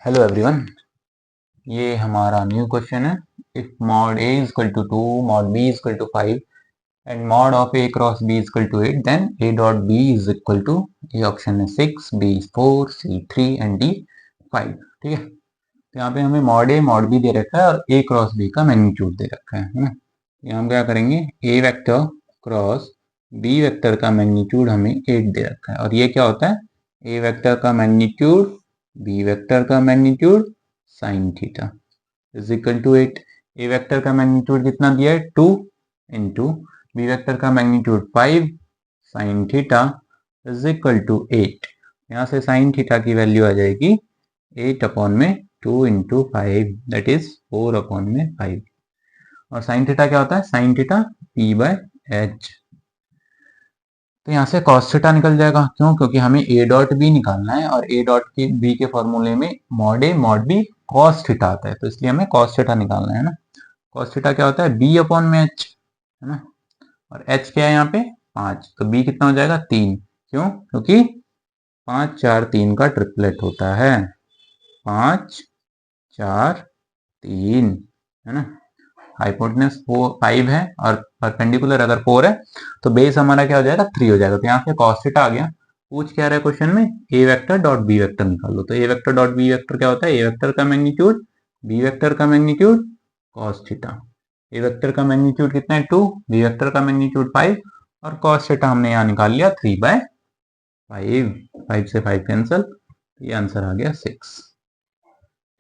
Hello everyone, ये हमारा new question है। If mod a is equal to 2, mod b is equal to 5 and mod of a cross b is equal to 8, then a dot b is equal to, ये option है 6, b 4, c 3 and d 5। ठीक है, तो यहाँ पे हमें mod a mod b दे रखा है और a क्रॉस b का मैग्नीट्यूड दे रखा है ना। यहाँ हम क्या करेंगे, a vector cross b vector का मैग्नीट्यूड हमें 8 दे रखा है, और ये क्या होता है, a वेक्टर का मैग्नीट्यूड b वेक्टर का magnitude sine theta is equal to 8। A vector का मैग्नीट्यूड कितना दिया है, 2 इंटू बी वेक्टर का magnitude 5 sine theta is equal to 8। यहाँ से साइन थीटा की वैल्यू आ जाएगी 8 अपॉन में 2 इंटू 5, दैट इज 4 अपॉन में 5। और साइन थीटा क्या होता है, sine theta P by H. तो यहाँ से cos थीटा निकल जाएगा, क्यों, क्योंकि हमें a डॉट बी निकालना है और a डॉट के बी के फॉर्मूले में mod a mod b cos theta आता है, तो इसलिए हमें cos थीटा निकालना है ना। cos थीटा क्या होता है, b अपॉन में h है ना, और h क्या है यहाँ पे 5, तो b कितना हो जाएगा 3। क्यों, क्योंकि 5 4 3 का ट्रिपलेट होता है, 5 4 3 है ना। हाइपोटेनस 5 है और परपेंडिकुलर अगर 4 है तो बेस हमारा क्या हो जाएगा 3 हो जाएगा। तो यहाँ से cos थीटा आ गया। पूछ क्या रहा है क्वेश्चन में, ए वेक्टर डॉट बी वेक्टर निकाल लो। तो ए वेक्टर डॉट बी वेक्टर क्या होता है, ए वेक्टर का मैग्नीट्यूड बी वेक्टर का मैग्नीट्यूड cos थीटा। ए वेक्टर का मैग्नीट्यूड कितना है 2, बी वेक्टर का मैग्नीट्यूड 5 और cos थीटा हमने यहाँ निकाल लिया 3/5। 5 से 5 कैंसल, ये आंसर आ गया 6।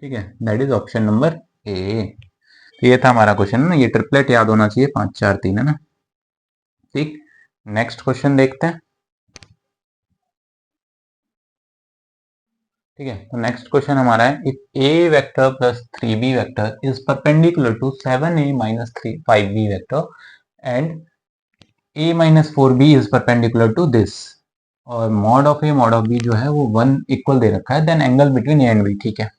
ठीक है, that is option number A. तो ये था हमारा क्वेश्चन ना, ये ट्रिपलेट याद होना चाहिए 5 4 3 है ना। ठीक, नेक्स्ट क्वेश्चन देखते हैं। ठीक है, तो नेक्स्ट क्वेश्चन हमारा है, if a vector plus 3b vector is perpendicular to 7a minus 5b vector and a minus 4b is perpendicular to this, और mod of a mod of b जो है वो 1 इक्वल दे रखा है, then angle between a and b। ठीक है,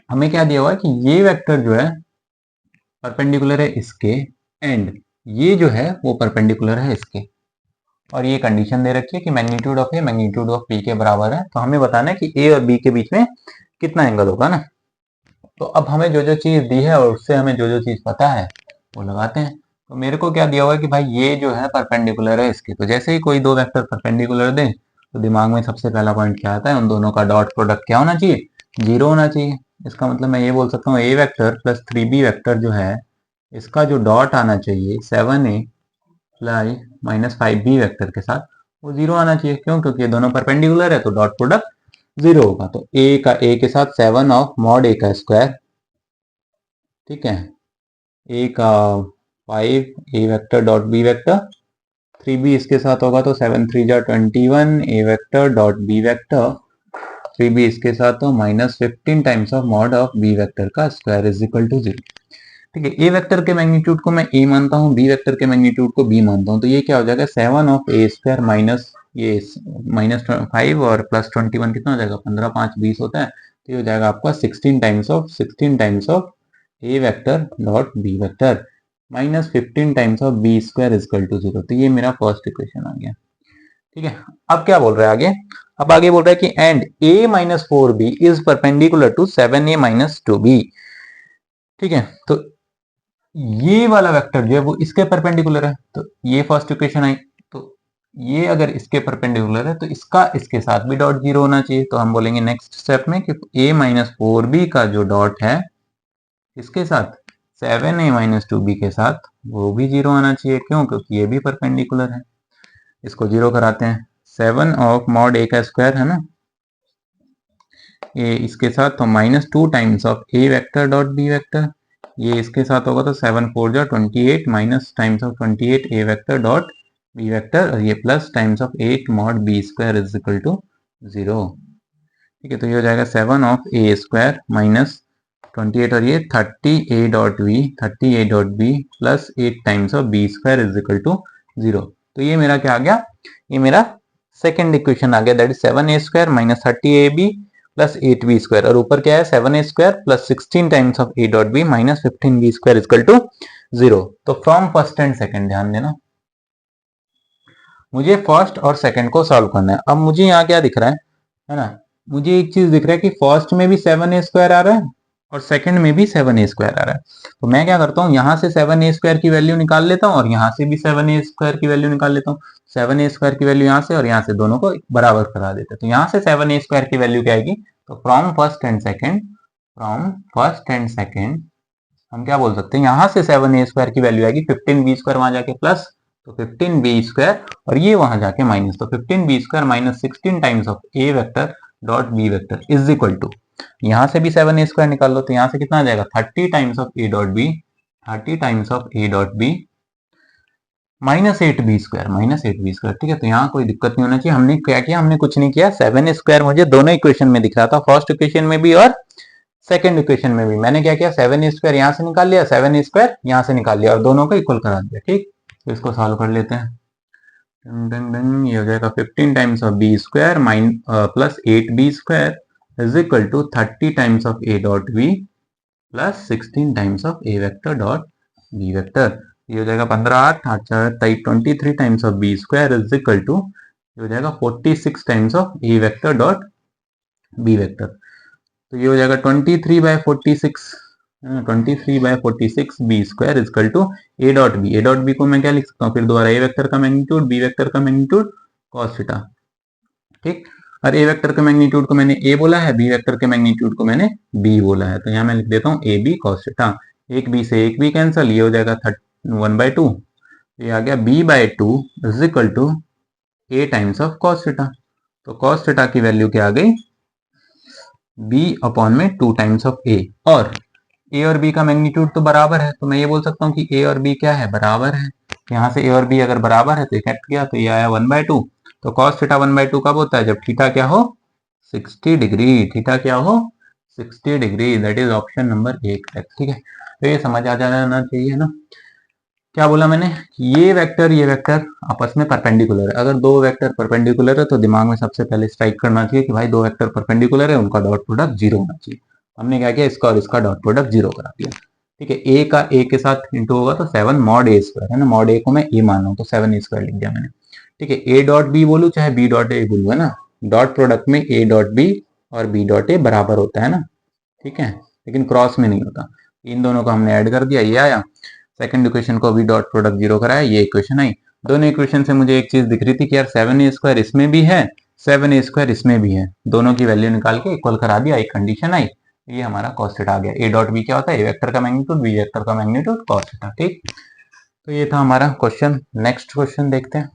हमें क्या दिया हुआ है कि ये वेक्टर जो है परपेंडिकुलर है इसके, एंड ये जो है वो परपेंडिकुलर है इसके, और ये कंडीशन दे रखी है कि magnitude of a magnitude of b के बराबर है। तो हमें बताना है कि ए और बी के बीच में कितना एंगल होगा ना। तो अब हमें जो जो चीज दी है और उससे हमें जो जो चीज पता है वो लगाते हैं। तो मेरे को क्या दिया हुआ है कि भाई ये जो है परपेंडिकुलर है इसके, तो जैसे ही कोई दो वेक्टर परपेंडिकुलर दे तो दिमाग में सबसे पहला पॉइंट क्या आता है, उन दोनों का डॉट प्रोडक्ट क्या होना चाहिए, 0 होना चाहिए। इसका मतलब मैं ये बोल सकता हूँ ए वेक्टर प्लस 3b वेक्टर जो है इसका जो डॉट आना चाहिए 7a माइनस 5b वेक्टर के साथ वो 0 आना चाहिए। क्यों, क्योंकि ये दोनों परपेंडिकुलर है तो डॉट प्रोडक्ट 0 होगा। तो a का a के साथ 7 ऑफ मॉड a का स्क्वायर, ठीक है, a का 5 a vector dot b vector, 3b इसके साथ होगा तो 7 3 जा 21 a vector dot b vector, 3b इसके साथ तो minus 15 times of mod of b vector का स्क्वायर इज इक्वल टू 0। ठीक है, ए वेक्टर के मैग्नीट्यूड को मैं ए मानता हूँ, बी वेक्टर के मैग्नीट्यूड को बी मानता हूँ, तो ये क्या हो जाएगा 7 ऑफ ए स्क्वायर माइनस ये माइनस 5 और प्लस 21 कितना हो जाएगा 15 5 20 होता है, तो ये हो जाएगा आपका 16 times of a vector dot b vector minus 15 times of b square is equal to 0। तो ये मेरा फर्स्ट इक्वेशन आ गया। ठीक है, अब क्या बोल रहा है आगे, अब आगे बोल रहा है कि and a minus 4b is perpendicular to 7a minus 2b। ठीक है, तो ये वाला वेक्टर जो है वो इसके परपेंडिकुलर है, तो ये फर्स्ट इक्वेशन आई। तो ये अगर इसके परपेंडिकुलर है तो इसका इसके साथ भी डॉट 0 होना चाहिए। तो हम बोलेंगे नेक्स्ट स्टेप में कि a माइनस 4b का जो डॉट है इसके साथ 7a माइनस 2b के साथ वो भी 0 आना चाहिए। क्यों, क्योंकि ये भी परपेंडिकुलर है। इसको 0 कराते हैं, 7 ऑफ मॉड a का स्क्वायर है ना, ए इसके साथ तो minus 2 times of a vector dot b vector, ये इसके साथ होगा तो 7 4 जा 28 minus times of 28 a vector dot b vector, और ये plus times of 8 mod b square is equal to 0। ठीक है, तो ये हो जाएगा 7 ऑफ ए स्क्वायर माइनस 28 और ये 30 a dot b plus 8 times of b square is equal to 0। तो ये मेरा क्या आ गया, ये मेरा सेकेंड इक्वेशन आ गया, that is 7a square minus 30ab plus 8b square, और ऊपर क्या है 7a square plus 16 times of a dot b minus 15b square equal to 0। तो फ्रॉम फर्स्ट एंड सेकंड ध्यान देना, मुझे फर्स्ट और सेकंड को सॉल्व करना है। अब मुझे यहाँ क्या दिख रहा है ना, मुझे एक चीज दिख रहा है कि फर्स्ट में भी 7a² आ रहा है और सेकंड में भी 7a² आ रहा है। तो मैं क्या करता हूँ, यहाँ से 7a² की वैल्यू निकाल लेता हूँ और यहाँ से भी 7a² की वैल्यू निकाल लेता हूँ। 7a² की वैल्यू यहाँ से और यहाँ से दोनों को बराबर करा देते हैं। तो यहाँ से 7a² की वैल्यू क्या आएगी, तो फ्रॉम फर्स्ट एंड सेकेंड हम क्या बोल सकते हैं, यहाँ से 7a² की वैल्यू आएगी 15b² वहां जाके प्लस, तो 15b² और ये वहां जाके माइनस, तो 15b² minus 16 times of a vector dot b vector is equal to, यहाँ से भी 7a² निकाल लो तो यहाँ से कितना आ जाएगा 30 times of a dot b, 30 times of a dot b minus 8b², ठीक है। तो यहाँ कोई दिक्कत नहीं होना चाहिए। हमने क्या किया, हमने कुछ नहीं किया, 7a² मुझे दोनों इक्वेशन में दिख रहा था, फर्स्ट इक्वेशन में भी और सेकंड इक्वेशन में भी। मैंने क्या किया, 7a² यहाँ से निकाल लिया, 7a² यहाँ से निकाल लिया और दोनों को इक्वल करा दिया, ठीक। तो इसको सॉल्व कर लेते हैं। ये हो जाएगा 15 times of b² plus 8b² is equal to 30 times of a dot b plus 16 times of a vector dot b vector. ये हो जाएगा 23 times of b² is equal to, ये हो जाएगा 46 times of a vector dot b vector. तो ये हो जाएगा 23/46, 23/46 b² is equal to a dot b। a dot b को मैं क्या लिख सकता हूँ फिर दोबारा, a वेक्टर का मैग्नीट्यूड, b वेक्टर का मैग्नीट्यूड cos थीटा, ठीक। और a वेक्टर के मैग्नीट्यूड को मैंने a बोला है, b वेक्टर के मैग्नीट्यूड को मैंने b बोला है, तो यहाँ मैं लिख देता हूँ ab cos थीटा। एक b से एक b कैंसिल, ये हो जाएगा 1/2, ये आ गया b/2 is equal to a times of cos theta. तो cos थीटा की वैल्यू क्या आ गई, b अपॉन में 2 टाइम्स ऑफ a, और a और b का मैग्नीट्यूड तो बराबर है, तो मैं ये बोल सकता हूँ कि a और b क्या है, बराबर है। यहाँ से a और b अगर बराबर है तो ये कट किया, तो ये आया 1/2। तो cos थीटा 1/2 कब होता है, जब थीटा क्या हो 60 डिग्री, थीटा क्या हो 60 degree, that is option number 1, ठीक है। तो ये समझ आ जाना चाहिए ना। क्या बोला मैंने, ये वेक्टर आपस में परपेंडिकुलर है। अगर दो वेक्टर परपेंडिकुलर है तो दिमाग में सबसे पहले स्ट्राइक करना चाहिए कि भाई दो वेक्टर परपेंडिकुलर है, उनका डॉट प्रोडक्ट 0 होना चाहिए। हमने क्या किया, इसका और इसका डॉट प्रोडक्ट 0 करा दिया, ठीक है। ए का ए के साथ इंटू होगा तो 7 मॉड a² है ना, मॉड ए को मैं ए मान रहा हूँ तो 7a² लिख दिया मैंने, ठीक है। ए डॉट बी बोलू चाहे बी डॉट ए बोलू, है ना, डॉट प्रोडक्ट में ए डॉट बी और बी डॉट ए बराबर होता है ना, ठीक है, लेकिन क्रॉस में नहीं होता। इन दोनों को हमने ऐड कर दिया, ये आया। सेकंड इक्वेशन को भी डॉट प्रोडक्ट 0 कराया, ये इक्वेशन आई। दोनों इक्वेशन से मुझे एक चीज दिख रही थी कि यार 7a² इसमें भी है, 7a² इसमें भी है, दोनों की वैल्यू निकाल के इक्वल करा दिया, एक कंडीशन आई, ये हमारा cos थीटा आ गया। a डॉट b क्या होता है, a वेक्टर का मैग्नीट्यूड, b वेक्टर का मैग्नीट्यूड cos थीटा, ठीक। तो ये था हमारा क्वेश्चन। नेक्स्ट क्वेश्चन देखते हैं,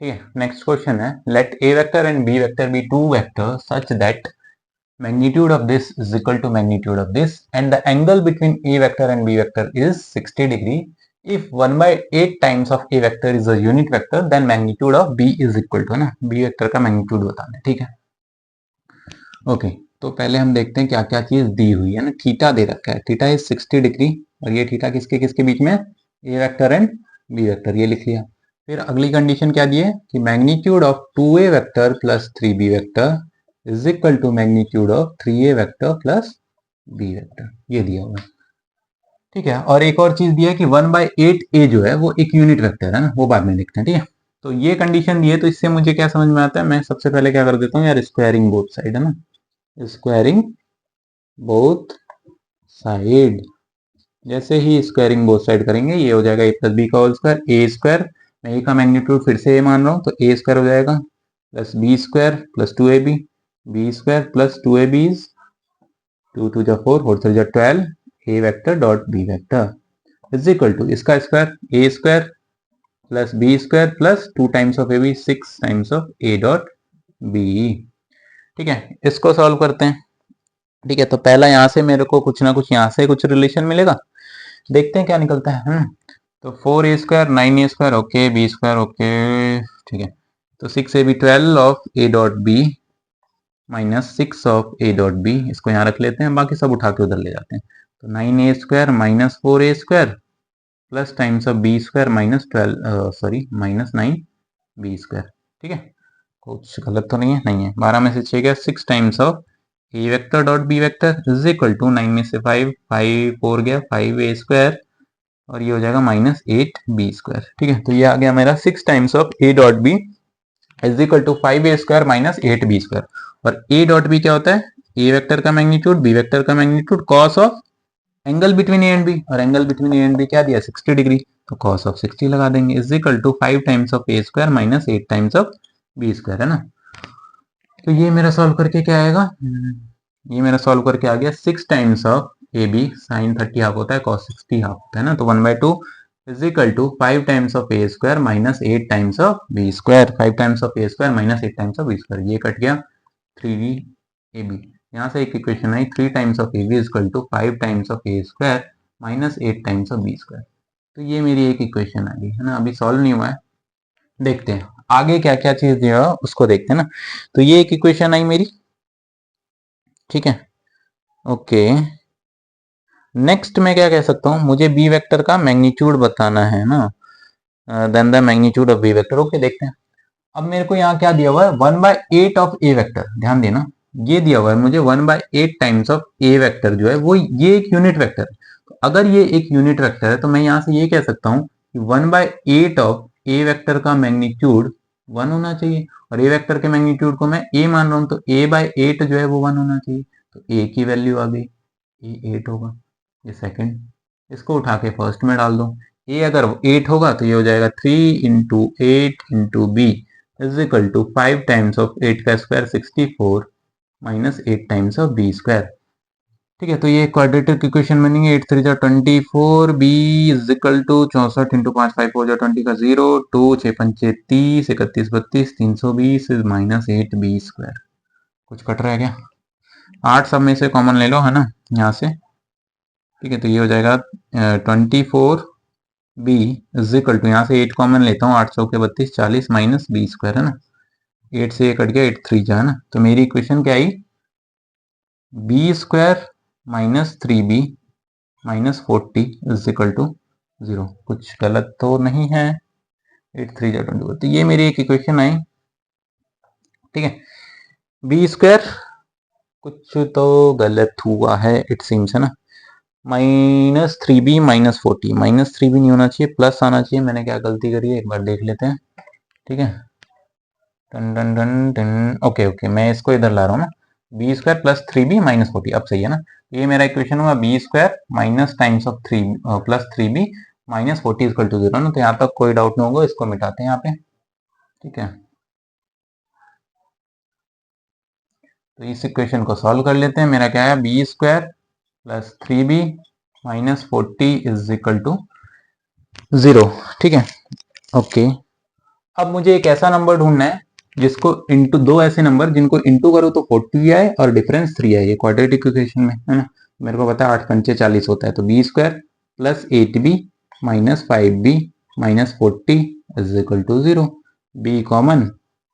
ठीक है। नेक्स्ट क्वेश्चन है, let a vector and b vector be two vector such that magnitude of this is equal to magnitude of this and the angle between a vector and b vector is 60 degree. If 1/8 times of a vector is a unit vector then magnitude of b is equal to, है ना, b vector का magnitude बताना है, ठीक है। Okay, तो पहले हम देखते हैं क्या क्या चीज दी हुई है ना। थीटा दे रखा है, थीटा इज 60 डिग्री और ये थीटा किसके किसके बीच में, ए वेक्टर एंड बी वेक्टर, ये लिख लिया। फिर अगली कंडीशन क्या दी है कि magnitude of 2a vector plus 3b vector is equal to magnitude of 3a vector plus b vector, ये दिया हुआ है, ठीक है। और एक और चीज दिया है कि 1/8 a जो है वो एक यूनिट वेक्टर है ना, वो बाद में देखते हैं, ठीक है। तो ये कंडीशन दी है, तो इससे मुझे क्या समझ में आता है, मैं सबसे पहले क्या कर देता हूँ यार, स्क्वायरिंग बोथ साइड, है ना, स्क्वायरिंग बोथ साइड। जैसे ही स्क्वायरिंग बोथ साइड करेंगे ये हो जाएगा a प्लस बी का होल स्क्वायर, a², मैं ए का मैग्नीट्यूड फिर से ए मान रहा हूँ तो a² हो जाएगा plus b² plus 2ab, b² plus 2ab is 2 2 4 4 3 12 a vector dot b vector is equal to इसका square a² plus b² plus 2 times of ab 6 times of a dot b, ठीक है। इसको सॉल्व करते हैं, ठीक है। तो पहला यहाँ से मेरे को कुछ ना कुछ यहाँ से कुछ रिलेशन मिलेगा, देखते हैं क्या निकलता है। तो 4a², 9a², okay, b², okay, ठीक है। तो 6ab 12 of a dot b minus 6 of a dot b, इसको यहाँ रख लेते हैं, बाकी सब उठा के उधर ले जाते हैं। तो 9a² minus 4a² plus times of b² minus 12 sorry minus 9b², ठीक है। कुछ गलत तो नहीं है, नहीं है। 12 में से 6 गया, 6 times of a vector dot b vector is equal to 9 में से 5 4 गया 5a² और ये हो जाएगा माइनस 8b², ठीक है। तो ये आ गया मेरा 6 times of a dot b is equal to 5a² minus 8b²। और a डॉट बी क्या होता है, ए वेक्टर का मैग्नीट्यूड बी वेक्टर का magnitude cos of angle between a and b, और angle between a and b क्या दिया 60 degree, तो कॉस ऑफ 60 लगा देंगे। Is equal to 5 times of a² minus 8 times of b² है ना। तो ये मेरा सॉल्व करके क्या आएगा, ये मेरा सॉल्व करके आ गया 6 times of a b, sine 30 half होता है कॉस 60 हाफ होता है ना, तो 1/2 is equal to 5 times of a² minus 8 times of b²। 5 times of a² minus 8 times of b², ये कट गया 3ab। यहाँ से एक इक्वेशन आई 3 times of ab equal to 5 times of a² minus 8 times of b²। तो ये मेरी एक इक्वेशन आ गई है ना। अभी सॉल्व नहीं हुआ है, देखते हैं आगे क्या क्या चीज दिया उसको देखते हैं ना। तो ये एक इक्वेशन आई मेरी, ठीक है, ओके। नेक्स्ट मैं क्या कह सकता हूँ, मुझे बी वेक्टर का मैग्नीट्यूड बताना है ना, then the magnitude of b vector. Okay देखते हैं। अब मेरे को यहाँ क्या दिया हुआ है, 1/8 ऑफ ए वेक्टर, ध्यान देना ये दिया हुआ है मुझे 1/8 टाइम्स ऑफ ए वेक्टर जो है वो ये एक यूनिट वेक्टर है। तो अगर ये एक यूनिट वेक्टर है तो मैं यहाँ से ये कह सकता हूँ कि 1/8 ऑफ ए वेक्टर का मैग्नीट्यूड 1 होना चाहिए, और ए वेक्टर के मैग्नीट्यूड को मैं ए मान रहा हूँ, तो a/8 जो है वो 1 होना चाहिए। तो ए की वैल्यू आ गई, ए 8 होगा, ये सेकंड, इसको उठा के फर्स्ट में डाल दो। ए अगर 8 होगा तो ये हो जाएगा 3 into 8 into b is equal to 5 times of 8 का square 64 minus 8 times of b square. ठीक है, तो ये क्वाड्रेटिक इक्वेशन बनेंगे 8 3 जा 24, b is equal to 64 into 5 5 4 जा 20 का 0, 2 6 5 30 31 32 320 माइनस 8 बी स्क्वायर। कुछ कट रहा है क्या, 8 सब में से कॉमन ले लो है ना यहाँ से। ठीक है, तो ये हो जाएगा 24 बी इज इक्वल टू, यहाँ से 8 कॉमन लेता हूँ, 8 चौके 32 40 माइनस बी स्क्वायर है ना। 8 से ये कट गया, 8 3 जा है ना, तो मेरी इक्वेशन क्या आई, b square minus 3b minus 40 is equal to 0। कुछ गलत तो नहीं है, 8 3 जा 24, तो ये मेरी एक इक्वेशन आई। ठीक है, बी स्क्वायर कुछ तो गलत हुआ है इट सीम्स है ना, -3b माइनस 40, -3b नहीं होना चाहिए प्लस आना चाहिए, मैंने क्या गलती करी है एक बार देख लेते हैं। ठीक है, टन टन टन टन, ओके ओके, मैं इसको इधर ला रहा हूँ ना, B square plus 3b minus 40, अब सही है ना। ये मेरा इक्वेशन हुआ b square minus times of 3 plus 3b minus 40 equal to 0 ना, तो यहाँ तक कोई डाउट नहीं होगा, इसको मिटाते हैं यहाँ पे। ठीक है, तो इस इक्वेशन को सॉल्व कर लेते हैं। मेरा क्या है, b square plus 3b minus 40 is equal to 0। ठीक है, ओके। अब मुझे एक ऐसा नंबर ढूंढना है जिसको इंटू, दो ऐसे नंबर जिनको इंटू करो तो 40 आए और डिफरेंस 3 आए, ये क्वाड्रेटिक इक्वेशन में है ना। मेरे को पता है 8 पंचे 40 होता है, तो b square plus 8b minus 5b minus 40 is equal to 0। B common,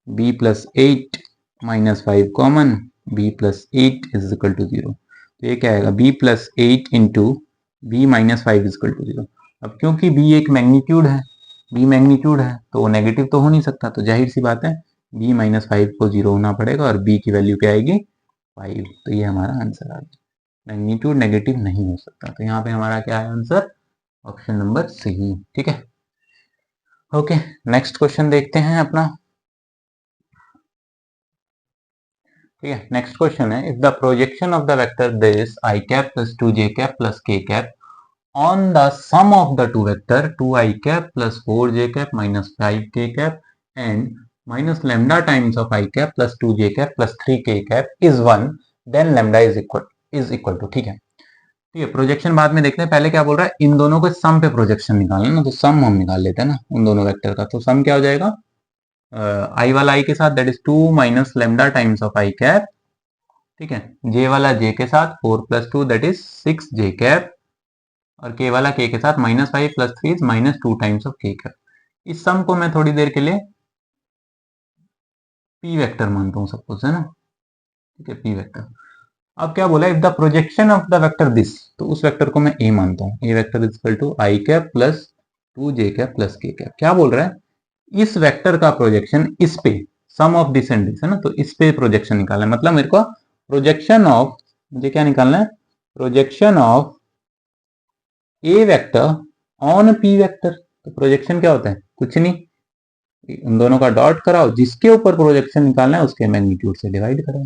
b plus 8 minus 5 common, b plus 8 is equal to 0। तो ये क्या आएगा, b plus 8 into b minus 5 is equal to 0। अब क्योंकि b एक मैग्नीट्यूड है, b magnitude है तो वो नेगेटिव तो हो नहीं सकता, तो जाहिर सी बात है b माइनस 5 को 0 होना पड़ेगा, और b की वैल्यू क्या आएगी 5। तो ये हमारा आंसर आ गया, मैग्नीट्यूड नेगेटिव नहीं हो सकता, तो यहाँ पे हमारा क्या है आंसर, ऑप्शन नंबर सी। ठीक है, ओके, नेक्स्ट क्वेश्चन देखते हैं अपना। ठीक है, नेक्स्ट क्वेश्चन है, if the projection of the vector this i cap plus 2j cap plus k cap on the sum of the two vector 2i cap plus 4j cap minus 5k cap and minus lambda times of I cap plus 2j cap plus 3k cap is 1, then lambda is equal to। ठीक है, ठीक है, projection बाद में देखते हैं, पहले क्या बोल रहा है, इन दोनों को सम पे प्रोजेक्शन निकालना ना, तो सम हम निकाल लेते हैं ना उन दोनों वेक्टर का। तो सम क्या हो जाएगा, आई वाला आई के साथ that is 2 minus lambda times of i cap, ठीक है, जे वाला जे के साथ 4 plus 2 that is 6 J cap, और के वाला के साथ -5 plus 3 -2 times of k cap. इस सम को मैं थोड़ी देर के लिए पी वेक्टर मानता हूं सपोज है ना। ठीक है, पी वेक्टर। अब क्या बोला, if the projection of the vector this, तो उस वेक्टर को मैं ए मानता हूं, a vector is equal to i cap plus 2j cap plus k cap. क्या बोल रहा है, इस वेक्टर का प्रोजेक्शन इस पे, सम ऑफ दिस एंड दिस है ना, तो इस पे प्रोजेक्शन निकालना है, मतलब मेरे को प्रोजेक्शन ऑफ, मुझे क्या निकालना है, projection of a vector on P vector. तो प्रोजेक्शन क्या होता है, कुछ नहीं, उन दोनों का डॉट कराओ, जिसके ऊपर प्रोजेक्शन निकालना है उसके मैग्नीट्यूड से डिवाइड करो,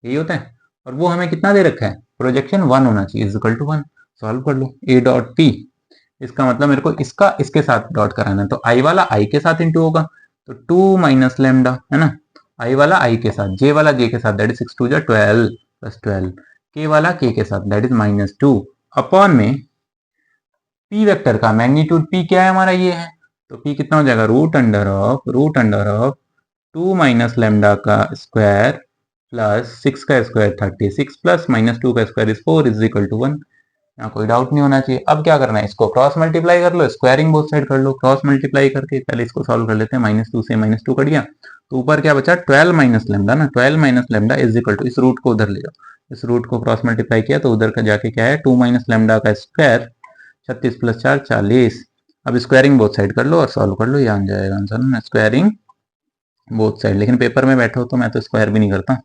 यही होता है। और वो हमें कितना दे रखा है, प्रोजेक्शन 1 होना चाहिए, इज इक्वल टू 1। सॉल्व कर लो। ए डॉट पी, इसका मतलब मेरे को इसका इसके साथ डॉट कराना है, तो आई वाला आई के साथ इंटू होगा, तो 2 माइनस लेमडा है ना, आई वाला आई के साथ, जे वाला जे के साथ, दैट इज 6 2 12 प्लस 12, के वाला के साथ, दैट इज -2 अपॉन में पी वेक्टर का मैग्नीट्यूड पी क्या है हमारा, ये है, तो पी कितना हो जाएगा, root under of 2 minus lambda का स्क्वायर प्लस 6 का स्क्वायर 36 प्लस -2 का square is 4 is equal to 1। यहाँ कोई डाउट नहीं होना चाहिए। अब क्या करना है, इसको क्रॉस मल्टीप्लाई कर लो, स्क्वायरिंग बोथ साइड कर लो, क्रॉस मल्टीप्लाई करके पहले इसको सॉल्व कर लेते हैं। -2 से -2 कट गया, तो ऊपर क्या बचा, 12 माइनस लेमडा ना, 12 minus lambda is equal to, इस रूट को उधर ले जाओ, इस रूट को क्रॉस मल्टीप्लाई किया तो उधर का जाके क्या है, 2 माइनस लेमडा का स्क्वायर 36 प्लस 4 40। अब स्क्वायरिंग बोथ साइड कर लो और सॉल्व कर लो, ये आ जाएगा आंसर ना, स्क्वायरिंग बोथ साइड। लेकिन पेपर में बैठे हो तो मैं तो स्क्वायर भी नहीं करता,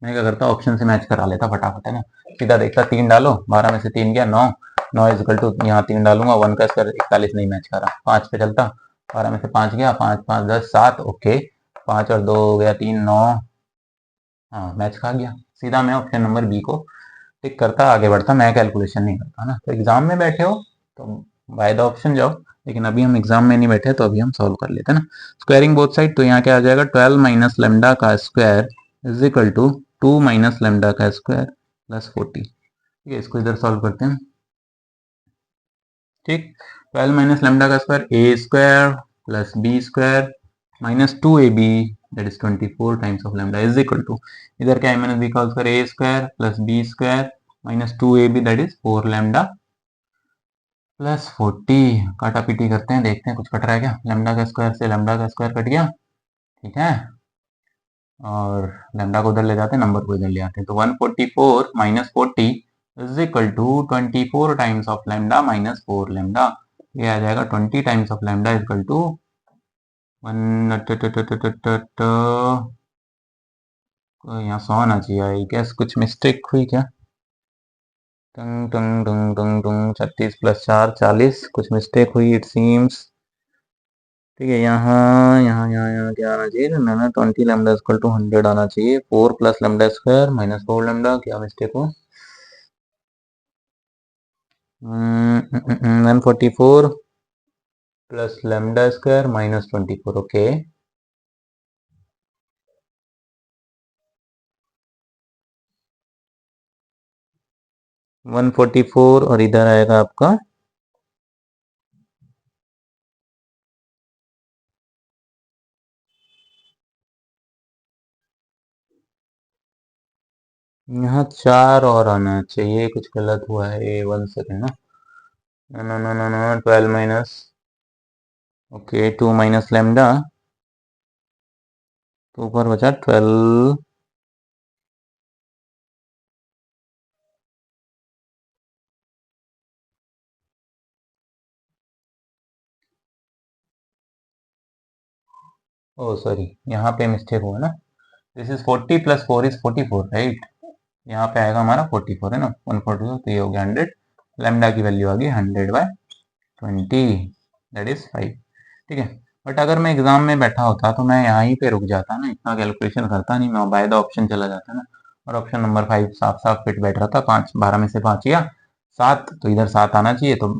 मैं क्या करता, ऑप्शन से मैच करा लेता फटाफट, है ना। सीधा देखता, 3 डालो, 12 में से 3 गया 9, 9 इजकल टू, यहाँ 3 डालूंगा, 1 का स्क्वायर 41, नहीं मैच करा। 5 पे चलता, 12 में से 5 गया, 5 5 10 7, ओके, 5 और 2 हो गया 3 9, हाँ मैच खा गया। सीधा मैं ऑप्शन नंबर बी को टिक करता, आगे बढ़ता, मैं कैलकुलेशन नहीं करता ना। तो एग्जाम में बैठे हो तो बाय द ऑप्शन जाओ, लेकिन अभी हम एग्जाम में नहीं बैठे तो अभी हम सॉल्व कर लेते हैं ना। स्क्वायरिंग बोथ साइड, तो यहाँ क्या आ जाएगा, 12 माइनस लेमडा का square is equal to 2 minus lambda का स्क्वायर प्लस 40। ठीक है, इसको इधर सॉल्व करते हैं। ठीक, 12 माइनस लेमडा का square a square plus b square minus 2ab that is 24 times of lambda is equal to, इधर क्या है माइनस बी का square, a square plus b square minus 2ab that is 4 lambda plus 40। काटा PT करते हैं, देखते हैं कुछ कट रहा है क्या। लेमडा का स्क्वायर से लेमडा का स्क्वायर कट गया, ठीक है, और लेमडा को उधर ले जाते हैं, नंबर को इधर ले आते हैं, तो 144 माइनस 40 is equal to 24 times of lambda minus 4 lambda, ये आ जाएगा 20 times of lambda equal to 1। यहाँ 100 आना चाहिए, आई गेस कुछ मिस्टेक हुई क्या, टंग टंग टंग टंग टंग, 36 प्लस 4 40, कुछ मिस्टेक हुई इट सीम्स। ठीक है, यहाँ यहाँ यहाँ यहाँ क्या आना चाहिए ना, 20 लेमडा इक्वल टू 100 आना चाहिए, 4 plus lambda square minus 4 lambda, क्या मिस्टेक हो, 144 plus lambda square minus 24, okay. 144 और इधर आएगा आपका यहाँ 4 और आना चाहिए, कुछ गलत हुआ है, ये 1 सेकेंड ना, no no no no 12 minus, okay 2 minus lambda, तो ऊपर बचा 12, ओ सॉरी यहाँ पे मिस्टेक हुआ ना, this is 40 plus 4 is 44 right, यहाँ पे आएगा हमारा 44 है ना, 144, तो ये हो गया 100, लेमडा की वैल्यू आ गई 100/20 दैट इज 5। ठीक है, बट अगर मैं एग्जाम में बैठा होता तो मैं यहाँ ही पे रुक जाता ना, इतना कैलकुलेशन करता नहीं, मैं बाय द ऑप्शन चला जाता ना, और ऑप्शन नंबर 5 साफ साफ फिट बैठ रहा था। 5 12 में से 5 गया 7, तो इधर 7 आना चाहिए, तो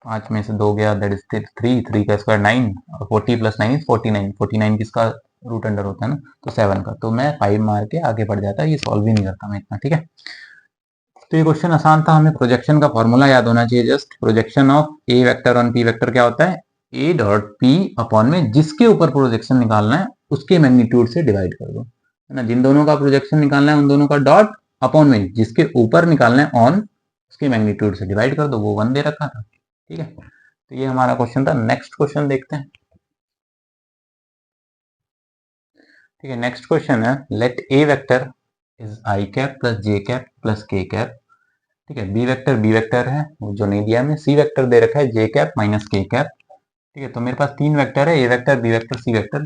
5 में से 2 गया दैट इज 3, 3 का स्क्वायर 9, और 40 प्लस 9 इज 49, 49 किसका रूट अंडर होता है ना, तो 7 का, तो मैं 5 मार के आगे बढ़ जाता, ये सॉल्व ही नहीं करता मैं इतना। ठीक है, तो ये क्वेश्चन आसान था, हमें प्रोजेक्शन का फॉर्मूला याद होना चाहिए, just projection of a vector on P vector क्या होता है, ए डॉट पी अपॉन में जिसके ऊपर प्रोजेक्शन निकालना है उसके मैग्नीट्यूड से डिवाइड कर दो, है ना, जिन दोनों का प्रोजेक्शन निकालना है उन दोनों का डॉट अपॉन में जिसके ऊपर निकालना है ऑन उसके मैग्नीट्यूड से डिवाइड कर दो, वो 1 दे रखा था। ठीक है, तो ये हमारा क्वेश्चन था। नेक्स्ट क्वेश्चन देखते हैं। ठीक है, नेक्स्ट क्वेश्चन है, let a vector is i cap plus j cap plus k cap. ठीक है, बी वेक्टर है वो जो नहीं दिया हमें, सी वेक्टर दे रखा है j cap minus k cap. ठीक है, तो मेरे पास 3 वेक्टर है, a vector b vector c vector,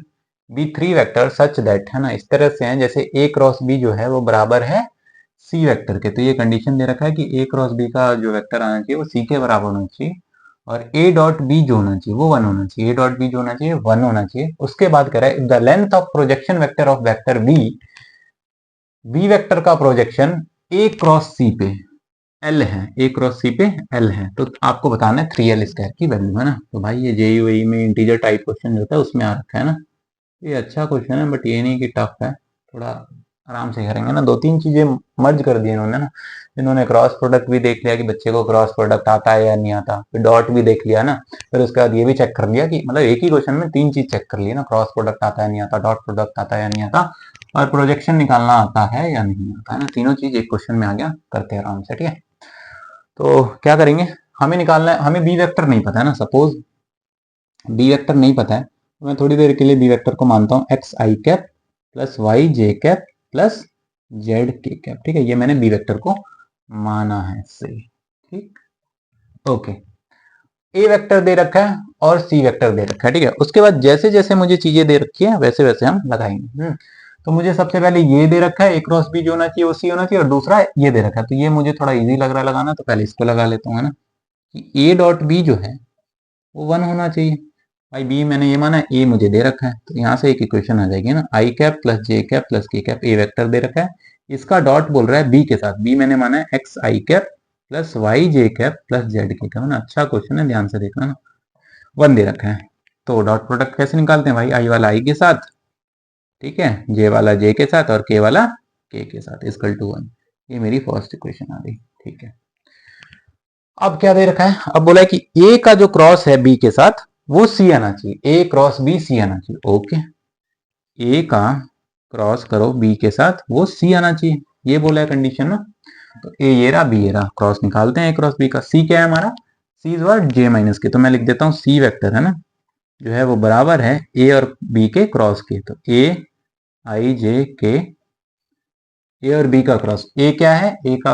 b 3 vector such that, है ना, इस तरह से हैं जैसे ए क्रॉस बी जो है वो बराबर है सी वेक्टर के, तो ये कंडीशन दे रखा है कि ए क्रॉस बी का जो वेक्टर आना चाहिए वो सी के बराबर होना चाहिए, और ए डॉट बी जो होना चाहिए वो 1 होना चाहिए, ए डॉट बी जो होना चाहिए 1 होना चाहिए। उसके बाद कह रहा है the length of projection vector of vector b, b vector का प्रोजेक्शन ए क्रॉस सी पे एल है, ए क्रॉस सी पे एल है, तो आपको बताना है 3l स्क्वायर की वैल्यू, है ना। तो भाई ये जेईई में इंटीजर टाइप क्वेश्चन होता है उसमें आ रखा है ना, ये अच्छा क्वेश्चन है, बट ये नहीं कि टफ है, थोड़ा आराम से करेंगे ना। दो तीन चीजें मर्ज कर दी इन्होंने ना, इन्होंने क्रॉस प्रोडक्ट भी देख लिया कि बच्चे को क्रॉस प्रोडक्ट आता है या नहीं आता, फिर डॉट भी देख लिया ना, फिर उसके बाद ये भी चेक कर लिया कि मतलब एक ही क्वेश्चन में तीन चीज चेक कर ली ना, क्रॉस प्रोडक्ट आता है नहीं आता, डॉट प्रोडक्ट आता है या नहीं आता, और प्रोजेक्शन निकालना आता है या नहीं आता है ना, तीनों चीज एक क्वेश्चन में आ गया, करते हैं आराम से, ठीक है। तो क्या करेंगे, हमें निकालना है, हमें बी वेक्टर नहीं पता है ना, सपोज बी वेक्टर नहीं पता है तो मैं थोड़ी देर के लिए बी वेक्टर को मानता हूँ एक्स आई कैप प्लस वाई जे कैप प्लस जेड के कैप, ठीक है, ये मैंने बी वेक्टर को माना है सही, ठीक, ओके। ए वेक्टर दे रखा है और सी वेक्टर दे रखा है, ठीक है। उसके बाद जैसे जैसे मुझे चीजें दे रखी है वैसे वैसे हम लगाएंगे। तो मुझे सबसे पहले ये दे रखा है ए क्रॉस बी जो होना चाहिए वो सी होना चाहिए, और दूसरा ये दे रखा है, तो ये मुझे थोड़ा इजी लग रहा है लगाना, तो पहले इसको लगा लेता हूँ, है ना, कि ए डॉट बी जो है वो 1 होना चाहिए। भाई बी मैंने ये माना, ए मुझे दे रखा है, तो यहाँ से एक इक्वेशन आ जाएगी ना, आई cap plus j cap plus k cap, ए वेक्टर दे रखा है, इसका डॉट बोल रहा है बी के साथ, बी मैंने माना है एक्स आई कैप प्लस वाई जे कैप प्लस जेड के कैप, है ना, अच्छा क्वेश्चन है, ध्यान से देखना ना, 1 दे रखा है। तो डॉट प्रोडक्ट कैसे निकालते हैं भाई, आई वाला आई के साथ, ठीक है, जे वाला जे के साथ और के वाला के साथ, इक्वल टू 1, ये मेरी फर्स्ट इक्वेशन आ गई, ठीक है। अब क्या दे रखा है, अब बोला है कि ए का जो क्रॉस है बी के साथ वो सी आना चाहिए, ए क्रॉस बी सी आना चाहिए, ओके, ए का क्रॉस करो बी के साथ वो सी आना चाहिए, ये बोला है कंडीशन ना। तो ए ये रहा बी ये रहा, क्रॉस निकालते हैं ए क्रॉस बी का, सी क्या है हमारा, सी इज व्हाट जे माइनस के, तो मैं लिख देता हूँ सी वेक्टर है ना, जो है वो बराबर है ए और बी के क्रॉस के, तो ए आई जे के, ए और बी का क्रॉस, ए क्या है, ए का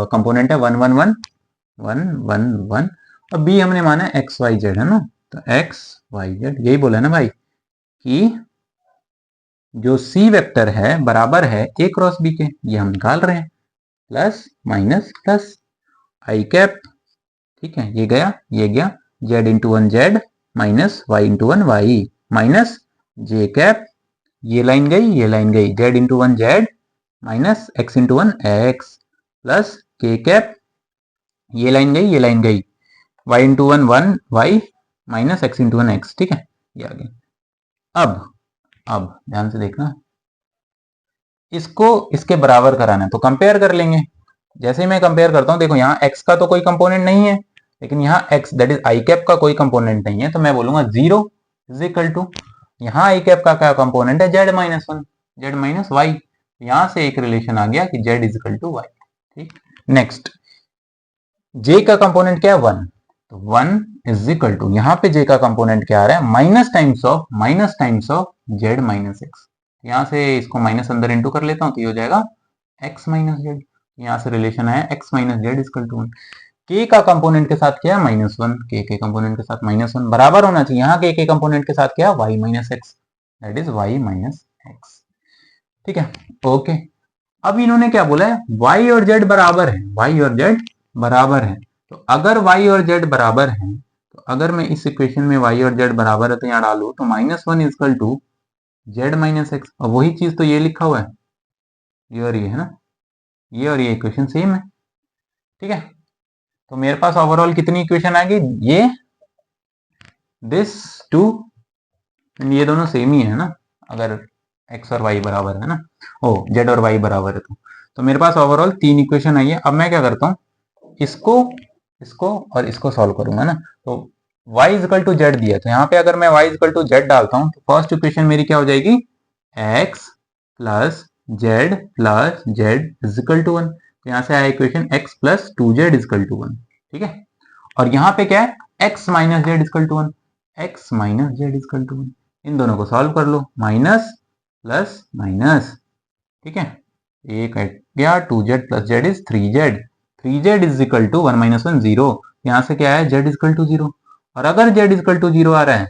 कंपोनेंट है 1 1 1 1 1 1, और बी हमने माना है एक्स वाई जेड, है ना, तो एक्स वाई जेड, यही बोला है ना भाई कि जो सी वेक्टर है बराबर है ए क्रॉस बी के, ये हम निकाल रहे हैं, plus minus plus i cap, ठीक है, ये गया ये गया, z into 1 z minus y into 1 y minus j cap, ये लाइन गई ये लाइन गई, z into 1 z minus x into 1 x plus k cap, ये लाइन गई ये लाइन गई, y into 1 1 y minus x into 1 x, ठीक है, ये आ गया। अब ध्यान से देखना, इसको इसके बराबर कराना है तो कंपेयर कर लेंगे, जैसे ही मैं कंपेयर करता हूं देखो यहाँ x का तो कोई कंपोनेंट नहीं है, लेकिन यहाँ x that is i cap का कोई कंपोनेंट नहीं है, तो मैं बोलूंगा 0 इज इक्वल टू, यहाँ आई कैप का क्या कंपोनेंट है z minus 1 z minus y, यहाँ से एक रिलेशन आ गया कि z is equal to y, ठीक। नेक्स्ट j का कंपोनेंट क्या है 1, तो 1 इज इक्वल टू, यहाँ पे j का कंपोनेंट क्या आ रहा है minus times of z minus x, यहाँ से इसको माइनस अंदर इंटू कर लेता हूँ तो ये हो जाएगा x माइनस जेड, यहाँ से रिलेशन आया x minus z equal to 1, k का कंपोनेंट के साथ क्या है माइनस 1, के कंपोनेंट के साथ माइनस 1 बराबर होना चाहिए, यहाँ के कंपोनेंट के साथ क्या है y minus x, that is y minus x, ठीक है, ओके। अब इन्होंने क्या बोला है y और z बराबर है, y और z बराबर है, तो अगर y और z बराबर है, तो अगर मैं इस इक्वेशन में y और z बराबर है तो यहाँ डालू तो minus 1 equal to z minus x, और वही चीज तो ये लिखा हुआ है, ये और ये है ना, ये और ये इक्वेशन सेम है, ठीक है। तो मेरे पास ओवरऑल कितनी इक्वेशन आ गई, ये दिस टू एंड ये दोनों सेम ही है ना, अगर x और y बराबर है ना, ओ z और y बराबर है तो मेरे पास ओवरऑल 3 इक्वेशन आई है। अब मैं क्या करता हूँ, इसको इसको और इसको सॉल्व करूंगा ना, तो y इक्वल टू जेड दिया, तो यहाँ पे अगर मैं y इक्वल टू जेड डालता हूँ तो फर्स्ट इक्वेशन मेरी क्या हो जाएगी, x plus z is equal to 1, तो यहाँ से आया equation x plus 2z equal to 1, ठीक है। और यहाँ पे क्या है x minus z equal to 1, x minus z equal to 1, इन दोनों को सॉल्व कर लो, माइनस प्लस माइनस, ठीक है, एक गया 2z plus z is 3z is equal to 1 minus 1 0, यहाँ से क्या है z इक्वल टू 0, और अगर z इक्वल टू 0 आ रहा है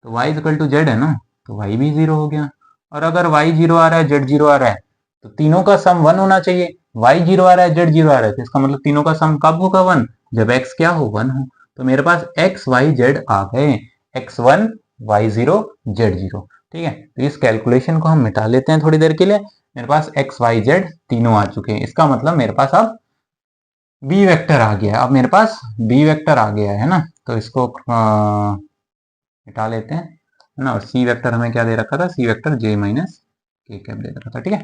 तो y इक्वल टू z है ना, तो y भी 0 हो गया, और अगर y 0 आ रहा है z 0 आ रहा है तो तीनों का सम 1 होना चाहिए, y 0 आ रहा है z 0 आ रहा है, तो इसका मतलब तीनों का सम कब होगा 1, जब x क्या हो 1 हो, तो मेरे पास एक्स वाई जेड आ गए, x1 y0 z0। ठीक है, तो इस कैलकुलेशन को हम मिटा लेते हैं थोड़ी देर के लिए। मेरे पास एक्स वाई जेड तीनों आ चुके हैं, इसका मतलब मेरे पास अब बी वेक्टर आ गया। अब मेरे पास बी वेक्टर आ गया है ना, तो इसको मिटा लेते हैं, है ना। और सी वेक्टर हमें क्या दे रखा था, सी वेक्टर जे माइनस के कैप दे रखा था। ठीक है,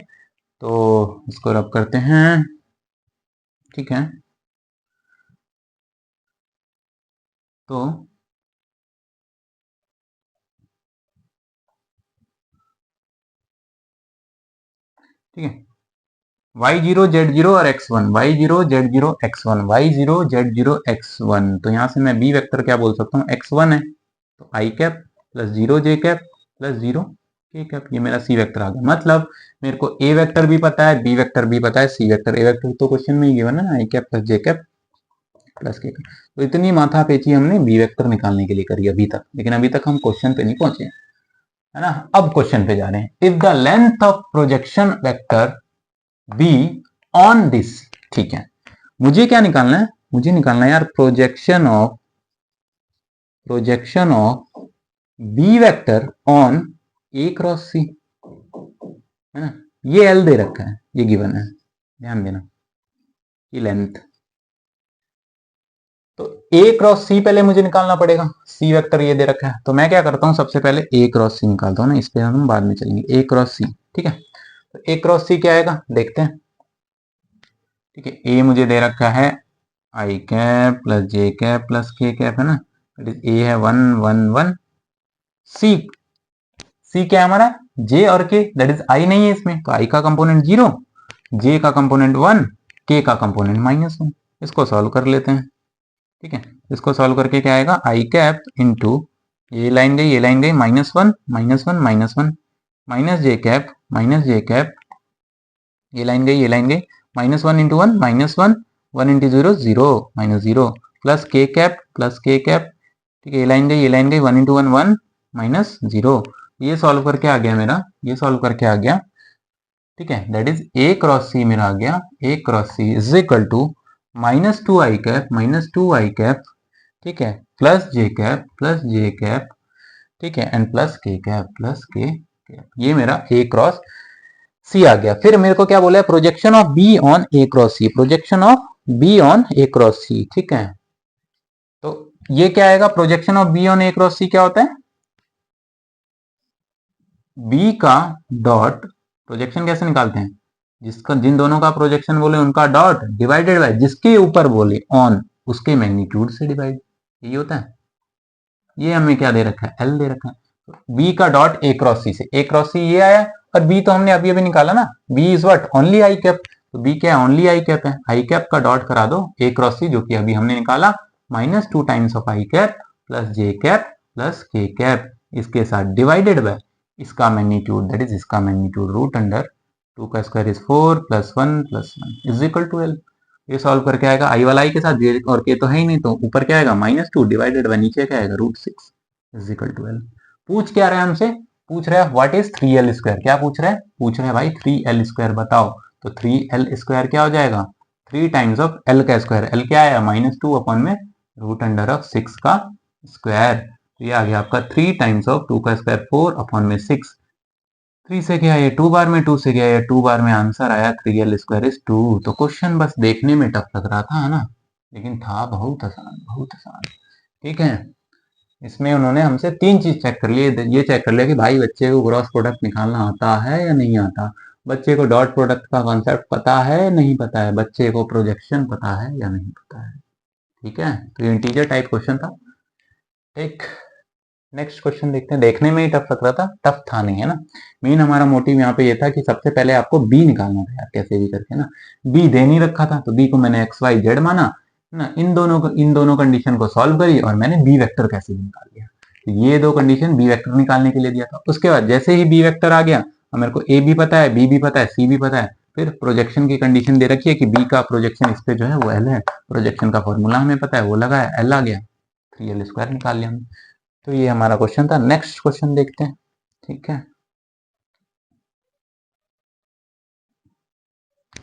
तो इसको रब करते हैं। ठीक है, तो ठीक है, y0 z0 और x1, y0 z0 x1, y0 z0 x1। तो यहां से मैं बी वेक्टर क्या बोल सकता हूँ, x1 है तो आई कैप प्लस 0 जे कैप प्लस 0 के कैप, ये मेरा सी वेक्टर आ गया। मतलब मेरे को ए वेक्टर भी पता है, बी वेक्टर भी पता है, सी वेक्टर, ए वेक्टर तो क्वेश्चन में ही गिवन है ना, आई cap plus j cap plus k cap. तो इतनी माथापेची हमने बी वेक्टर निकालने के लिए करी अभी तक, लेकिन अभी तक हम क्वेश्चन पे नहीं पहुंचे, है ना। अब क्वेश्चन पे जा रहे हैं। If the length of projection vector be on this, ठीक है, मुझे क्या निकालना है, मुझे निकालना है यार projection of b vector on a cross c, है ना। ये एल दे रखा है, ये गिवन है, ध्यान देना, ये लेंथ। तो ए क्रॉस सी पहले मुझे निकालना पड़ेगा, सी वेक्टर ये दे रखा है। तो मैं क्या करता हूं, सबसे पहले ए क्रॉस सी निकालता हूं ना, इस पे हम बाद में चलेंगे। ए क्रॉस सी, ठीक है, तो ए क्रॉस सी क्या आएगा देखते हैं। ठीक है, ए मुझे दे रखा है आई cap plus j cap plus k cap, है ना। ए है 1 1 1। सी, सी क्या है हमारा, जे और के, दैट इज आई नहीं है इसमें, तो आई का कंपोनेंट 0, जे का कंपोनेंट 1, के का कंपोनेंट -1। इसको सॉल्व कर लेते हैं। ठीक है, इसको सॉल्व करके क्या आएगा, आई कैप इंटू, ये लाइन गई, ये लाइन गई, -1 -1 -1 माइनस जे कैप, ये लाइन गई, ये लाइन गई, -1 into 1 -1 1 into 0 0 -0 plus k cap. ठीक है, ये लाइन गई, ये लाइन गई, 1 इंटू 1 1 -0। ये सॉल्व करके आ गया मेरा, ये सॉल्व करके आ गया। ठीक है, that is a cross c मेरा आ गया, a cross c is equal to -2 i cap, ठीक है, प्लस जे कैप, ठीक है, एंड प्लस के कैप। ये मेरा ए क्रॉस सी आ गया। फिर मेरे को क्या बोला है, projection of b on a cross c, projection of b on a cross c. ठीक है, तो ये क्या आएगा, projection of b on a cross c क्या होता है, बी का डॉट, प्रोजेक्शन कैसे निकालते हैं, जिसका, जिन दोनों का प्रोजेक्शन बोले उनका डॉट डिवाइडेड बाय जिसके ऊपर बोले ऑन उसके मैग्नीट्यूड से डिवाइड, यही होता है। ये हमें क्या दे रखा है, एल दे रखा है। बी का डॉट ए क्रॉस सी से, ए क्रॉस सी ये आया, और बी तो हमने अभी अभी निकाला ना, b is what, only i cap. तो बी क्या है, ओनली आई कैप है। आई कैप का डॉट करा दो ए क्रॉस सी, जो कि अभी हमने निकाला, -2 times of i cap plus j cap plus k cap, इसके साथ डिवाइडेड बाय इसका मैग्नीट्यूड, दैट इज इसका मैग्नीट्यूड, रूट अंडर 2 का square is 4 +1 is equal to l. ये सॉल्व करके आएगा, आई वाला आई के साथ जे और के तो है ही नहीं, तो ऊपर क्या आएगा, -2 डिवाइडेड बाय नीचे क्या आएगा, √6 इज इक्वल टू एल। पूछ क्या रहा है हमसे, पूछ रहा है व्हाट इज 3l स्क्वायर, क्या पूछ रहा है, पूछ रहा है भाई 3l स्क्वायर बताओ। तो 3l स्क्वायर क्या हो जाएगा, 3 टाइम्स ऑफ l का स्क्वायर, l क्या आया, -2 अपॉन में √6 का स्क्वायर। तो ये आ गया आपका 3 टाइम्स ऑफ 2 का स्क्वायर 4 अपॉन में 6। 3 से क्या है 2 बार में, 2 से क्या है 2 बार में, आंसर आया 3l स्क्वायर इज 2। तो क्वेश्चन बस देखने में टफ लग रहा था, है ना, लेकिन था बहुत आसान, बहुत आसान। ठीक है, इसमें उन्होंने हमसे 3 चीज चेक कर लिए, ये चेक कर लिया कि भाई बच्चे को क्रॉस प्रोडक्ट निकालना आता है या नहीं आता, बच्चे को डॉट प्रोडक्ट का कॉन्सेप्ट पता है नहीं पता है, बच्चे को प्रोजेक्शन पता है या नहीं पता है। ठीक है, तो ये इंटीजर टाइप क्वेश्चन था। एक नेक्स्ट क्वेश्चन देखते हैं, देखने में ही टफ लग रहा था, टफ था नहीं, है ना। मेन हमारा मोटिव यहाँ पे ये था कि सबसे पहले आपको बी निकालना था यार, कैसे भी करके ना। बी दे नहीं रखा था, तो बी को मैंने एक्स वाई जेड माना ना, इन दोनों कंडीशन को सॉल्व करी और मैंने बी वेक्टर कैसे भी निकाल लिया। तो ये 2 कंडीशन बी वेक्टर निकालने के लिए दिया था। उसके बाद जैसे ही बी वेक्टर आ गया, अब मेरे को ए भी पता है, बी भी पता है, सी भी पता है, फिर प्रोजेक्शन की कंडीशन दे रखी है कि बी का प्रोजेक्शन इस पे जो है वो एल है, प्रोजेक्शन का फॉर्मूला हमें पता है, वो लगा है, एल आ गया, 3l स्क्वायर निकाल लिया हमने। तो ये हमारा क्वेश्चन था। नेक्स्ट क्वेश्चन देखते हैं। ठीक है,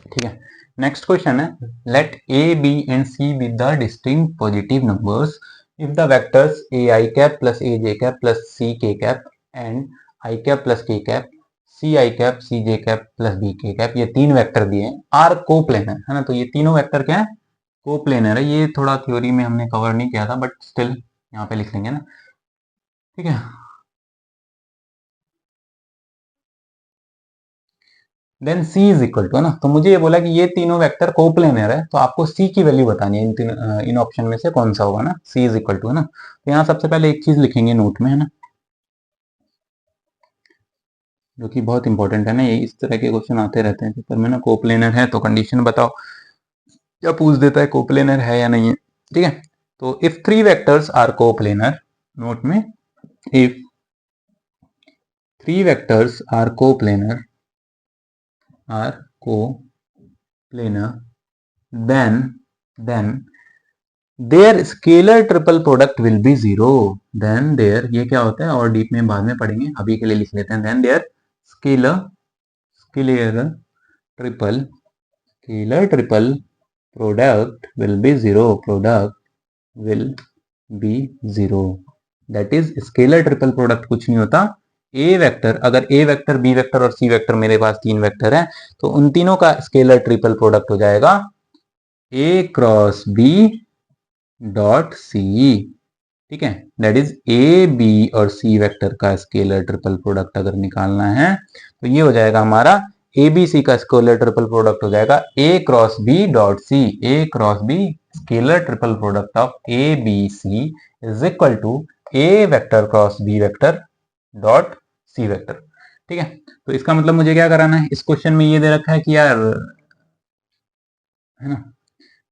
ठीक है, नेक्स्ट क्वेश्चन है, let a b and c be the distinct positive numbers if the vectors a I cap plus a j cap plus c k cap and I cap plus k cap c I cap c j cap plus b k cap, ये तीन vector दिए हैं, are coplanar है ना। तो ये तीनों vector क्या है, कोप्लेनर है। ये थोड़ा थ्योरी में हमने कवर नहीं किया था, बट स्टिल यहाँ पे लिख लेंगे ना, ठीक है। Then c is equal to, है ना, तो मुझे ये बोला कि ये तीनों वेक्टर कोप्लेनर है, तो आपको c की वैल्यू बतानी है इन ऑप्शन में से कौन सा होगा ना। c इज इक्वल टू, है ना, तो यहाँ सबसे पहले एक चीज लिखेंगे नोट में, है ना, जो कि बहुत इंपॉर्टेंट है ना। ये इस तरह के क्वेश्चन आते रहते हैं पेपर में ना, कोप्लेनर है तो कंडीशन बताओ, क्या पूछ देता है, कोप्लेनर है या नहीं है, ठीक है। तो if three vectors are coplanar, note में, if three vectors are coplanar then their scalar triple product will be zero. then their, ये क्या होता है और डीप में बाद में पढ़ेंगे, अभी के लिए लिख लेते हैं। then their scalar triple product will be zero. that is scalar triple product कुछ नहीं होता, ए वेक्टर, अगर ए वेक्टर, बी वेक्टर और सी वेक्टर, मेरे पास तीन वेक्टर हैं, तो उन तीनों का स्केलर ट्रिपल प्रोडक्ट हो जाएगा ए क्रॉस बी डॉट सी, ठीक है। दैट इज ए बी और सी वेक्टर का स्केलर ट्रिपल प्रोडक्ट अगर निकालना है तो ये हो जाएगा हमारा ए बी सी का स्केलर ट्रिपल प्रोडक्ट हो जाएगा a cross b dot c. A cross b scalar triple product of a b c is equal to a vector cross b vector dot c vector, ठीक है। तो इसका मतलब मुझे क्या कराना है, इस क्वेश्चन में ये दे रखा है कि यार, है ना,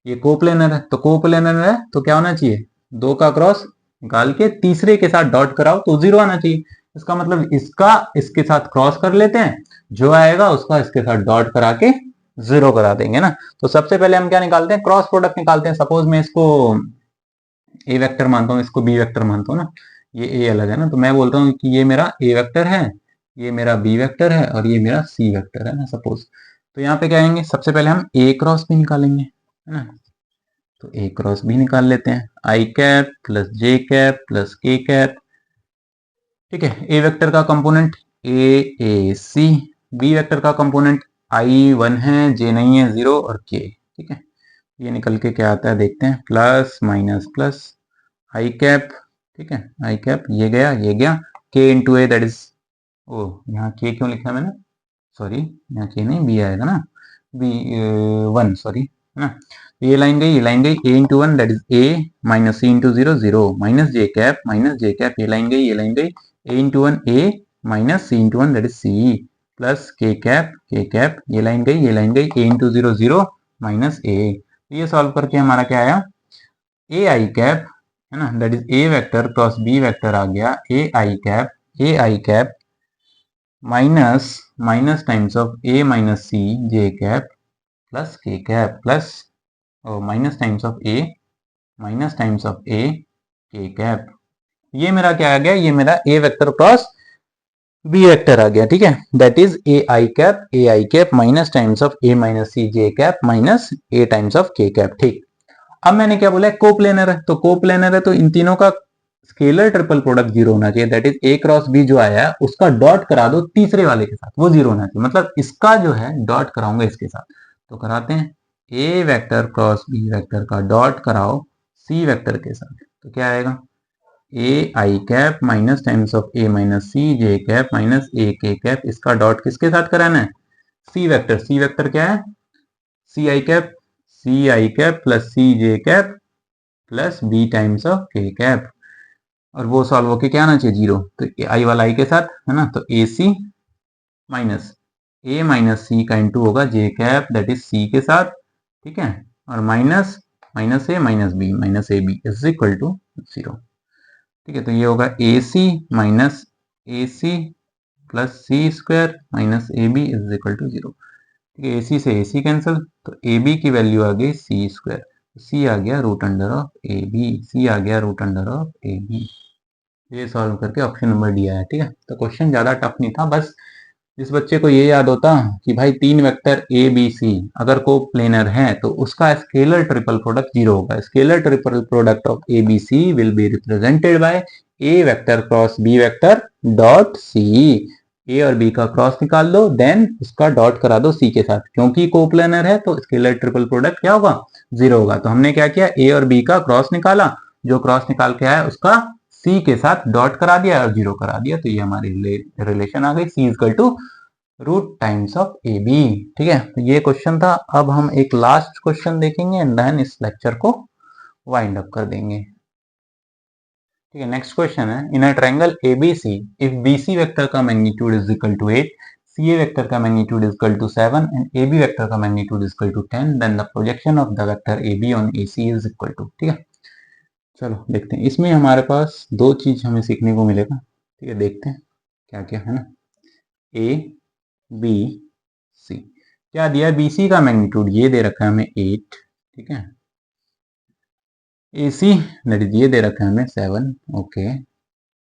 ये कोप्लेनर है, तो कोप्लेनर है तो क्या होना चाहिए, दो का क्रॉस निकाल के तीसरे के साथ डॉट कराओ तो जीरो आना चाहिए। इसका मतलब इसका इसके साथ क्रॉस कर लेते हैं, जो आएगा उसका इसके साथ डॉट करा के जीरो करा देंगे ना। तो सबसे पहले हम क्या निकालते हैं, क्रॉस प्रोडक्ट निकालते हैं। सपोज मैं इसको ए वेक्टर मानता हूँ, इसको बी वेक्टर मानता हूँ ना, ये ए अलग है ना, तो मैं बोलता हूँ कि ये मेरा ए वेक्टर है, ये मेरा बी वेक्टर है और ये मेरा सी वेक्टर है ना, सपोज। तो यहाँ पे क्या आएंगे, सबसे पहले हम ए क्रॉस भी निकालेंगे, है ना। तो ए क्रॉस बी निकाल लेते हैं, i cap plus j cap plus k cap, ठीक है। ए वेक्टर का component a c, b vector का कंपोनेंट आई वन है, जे नहीं है, जीरो और के, ठीक है। ये निकल के क्या आता है देखते हैं, plus minus plus i cap, ठीक है, आई कैप, ये गया के इंटू ए, दैट इज, ओ यहाँ के क्यों लिखा है मैंने, सॉरी, यहाँ के नहीं, बी आएगा ना, बी वन, सॉरी, है ना। तो ये लाइन गई, ये लाइन गई, a into one that is a minus c into zero zero, minus j cap, ये लाइन गई, ये लाइन गई, a into one a minus c into one that is c, plus k cap, ये line गई, ये line गई, a into zero zero minus a. ये solve करके हमारा क्या आया, ए आई कैप, है ना, that is a vector cross b vector आ गया, a i cap minus times of a minus c j cap plus k cap plus minus times of a k cap. ये मेरा क्या आ गया, ये मेरा a vector cross b vector आ गया, ठीक है। That is a i cap minus times of a minus c j cap minus a times of k cap, ठीक। अब मैंने क्या बोला, कोप्लेनर है, तो कोप्लेनर है तो इन तीनों का स्केलर ट्रिपल प्रोडक्ट जीरो होना चाहिए। That is a cross b जो आया है उसका डॉट करा दो तीसरे वाले के साथ, वो जीरो होना चाहिए। मतलब इसका जो है डॉट कराऊंगा इसके साथ, तो कराते हैं, a vector cross b vector का डॉट कराओ सी वेक्टर के साथ, तो क्या आएगा, a i cap minus times of a minus c j cap minus a k cap. इसका डॉट किसके साथ कराना है, सी वेक्टर क्या है, c i cap plus c j cap plus b times of k cap, और वो सॉल्व होके क्या आना चाहिए, जीरो। तो आई वाला आई के साथ, है ना, तो ए सी माइनस ए माइनस सी का इंटू होगा जे कैप दैट इज सी के साथ, ठीक है, और minus A minus A B is equal to zero, ठीक है। तो ये होगा A C minus A C plus C square minus A B is equal to zero, ठीक है। ए सी से ए सी कैंसिल, तो ए बी की वैल्यू आ गई सी स्क्वायर, सी आ गया root under of a b, c आ गया root under of a b. ये सॉल्व करके ऑप्शन नंबर डी आया, ठीक है। तो क्वेश्चन ज़्यादा टफ नहीं था, बस जिस बच्चे को ये याद होता कि भाई तीन वेक्टर ए बी सी अगर को प्लेनर है तो उसका स्केलर ट्रिपल प्रोडक्ट जीरो होगा। Scalar triple product of a b c will be represented by a vector cross b vector dot c. A और बी का क्रॉस निकाल दो, देन उसका डॉट करा दो सी के साथ। क्योंकि कोप्लेनर है तो स्केलर ट्रिपल प्रोडक्ट क्या होगा, जीरो होगा। तो हमने क्या किया, ए और बी का क्रॉस निकाला, जो क्रॉस निकाल के आया उसका सी के साथ डॉट करा दिया और जीरो करा दिया। तो ये हमारी रिलेशन आ गई, c equal to root times of a b. ठीक है, तो ये क्वेश्चन था। अब हम एक लास्ट क्वेश्चन देखेंगे एंड देन इस लेक्चर को वाइंड अप कर देंगे। ठीक है, नेक्स्ट क्वेश्चन है, in a triangle ABC if BC vector का magnitude is equal to 8, CA vector का magnitude is equal to 7 and AB vector का magnitude is equal to 10, then the projection of the vector AB on AC is equal to. ठीक है, चलो देखते हैं। इसमें हमारे पास दो चीज हमें सीखने को मिलेगा। ठीक है, देखते हैं क्या क्या है ना। ए बी सी क्या दिया है, बीसी का मैग्नीट्यूड ये दे रखा है हमें 8। ठीक है, AC दैट इज ये दे रखा है हमें 7। ओके,